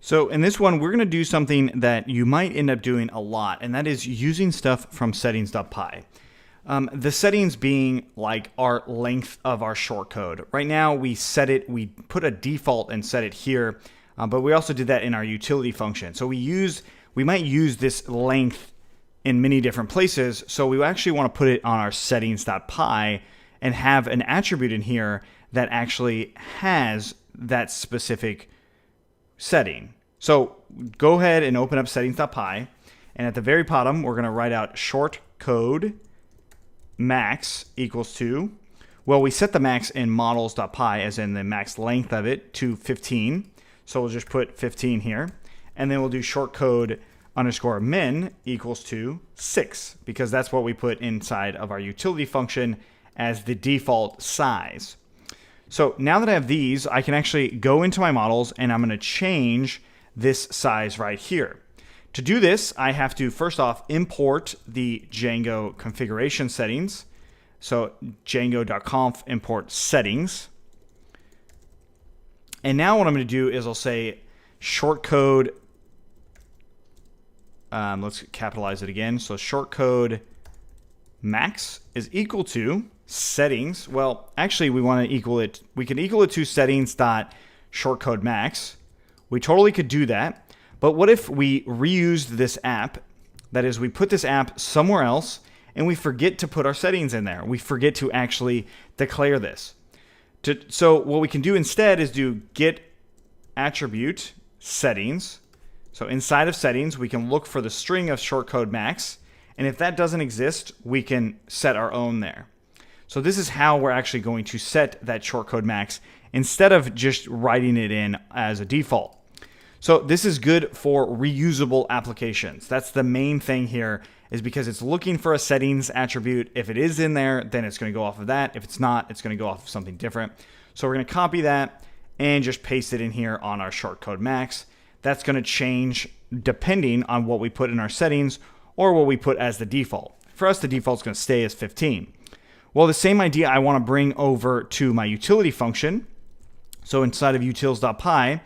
So in this one, we're going to do something that you might end up doing a lot, and that is using stuff from settings.py. The settings being like our length of our shortcode. Right now we put a default and set it here, but we also did that in our utility function. So we might use this length in many different places. So we actually want to put it on our settings.py and have an attribute in here that actually has that specific setting. So go ahead and open up settings.py, and at the very bottom, we're going to write out shortcode max equals to, well, we set the max in models.py, as in the max length of it, to 15. So we'll just put 15 here, and then we'll do shortcode underscore min equals to 6, because that's what we put inside of our utility function as the default size. So now that I have these, I can actually go into my models, and I'm going to change this size right here. To do this, I have to first off import the Django configuration settings. So django.conf import settings. And now what I'm going to do is I'll say shortcode, let's capitalize it again. So shortcode max is equal to settings. Well, actually we want to equal it. We can equal it to settings.shortcode max. We totally could do that, but what if we reused this app? That is, we put this app somewhere else and we forget to put our settings in there. We forget to actually declare this. So what we can do instead is do get attribute settings. So inside of settings, we can look for the string of shortcode max, and if that doesn't exist, we can set our own there. So this is how we're actually going to set that shortcode max instead of just writing it in as a default. So this is good for reusable applications. That's the main thing here, is because it's looking for a settings attribute. If it is in there, then it's going to go off of that. If it's not, it's going to go off of something different. So we're going to copy that and just paste it in here on our shortcode max. That's going to change depending on what we put in our settings or what we put as the default. For us, the default is going to stay as 15. Well, the same idea I want to bring over to my utility function. So inside of utils.py,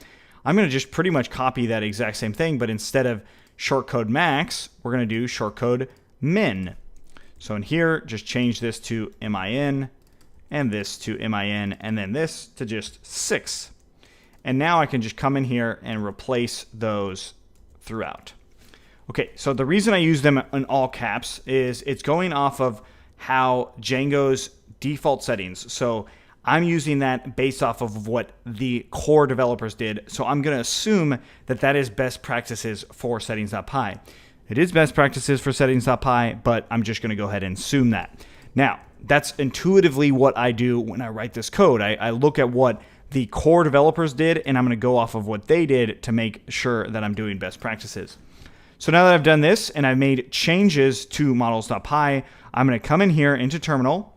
I'm going to just pretty much copy that exact same thing, but instead of shortcode max, we're going to do shortcode min. So in here, just change this to min, and this to min, and then this to just 6. And now I can just come in here and replace those throughout. Okay, so the reason I use them in all caps is it's going off of how Django's default settings. So I'm using that based off of what the core developers did. So I'm going to assume that that is best practices for settings.py. It is best practices for settings.py, but I'm just going to go ahead and assume that. Now, that's intuitively what I do when I write this code. I look at what the core developers did, and I'm going to go off of what they did to make sure that I'm doing best practices. So now that I've done this and I've made changes to models.py, I'm going to come in here into terminal,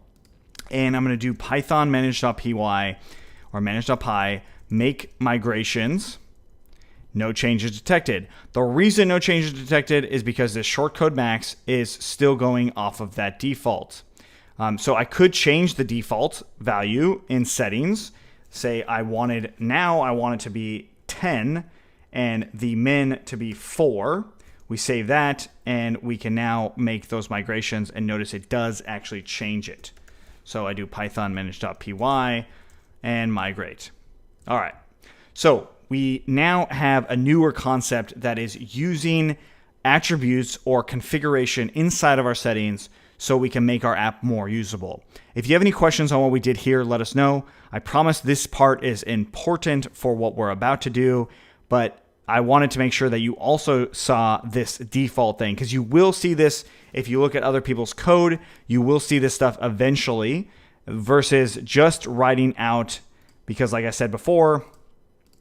and I'm going to do python manage.py or manage.py, make migrations, no changes detected. The reason no changes detected is because this shortcode max is still going off of that default. So I could change the default value in settings. Say I want it to be 10 and the min to be 4. We save that, and we can now make those migrations, and notice it does actually change it. So I do python manage.py and migrate. All right. So we now have a newer concept that is using attributes or configuration inside of our settings so we can make our app more usable. If you have any questions on what we did here, let us know. I promise this part is important for what we're about to do, but I wanted to make sure that you also saw this default thing, because you will see this if you look at other people's code. You will see this stuff eventually versus just writing out, because like I said before,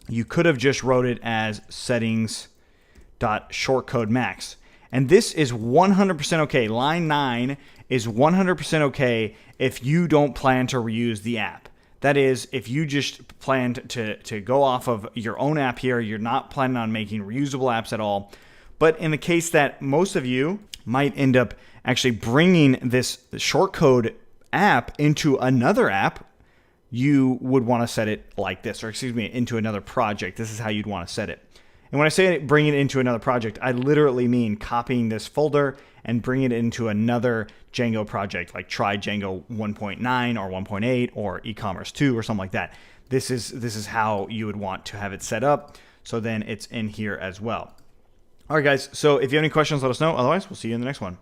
you could have just wrote it as settings.shortcode max. And this is 100% okay. Line 9 is 100% okay if you don't plan to reuse the app. That is, if you just planned to go off of your own app here, you're not planning on making reusable apps at all. But in the case that most of you might end up actually bringing this shortcode app into another app, you would want to set it like this, or excuse me, into another project. This is how you'd want to set it. And when I say bring it into another project, I literally mean copying this folder and bring it into another Django project, like try Django 1.9 or 1.8 or e-commerce 2 or something like that. This is how you would want to have it set up. So then it's in here as well. All right, guys. So if you have any questions, let us know. Otherwise, we'll see you in the next one.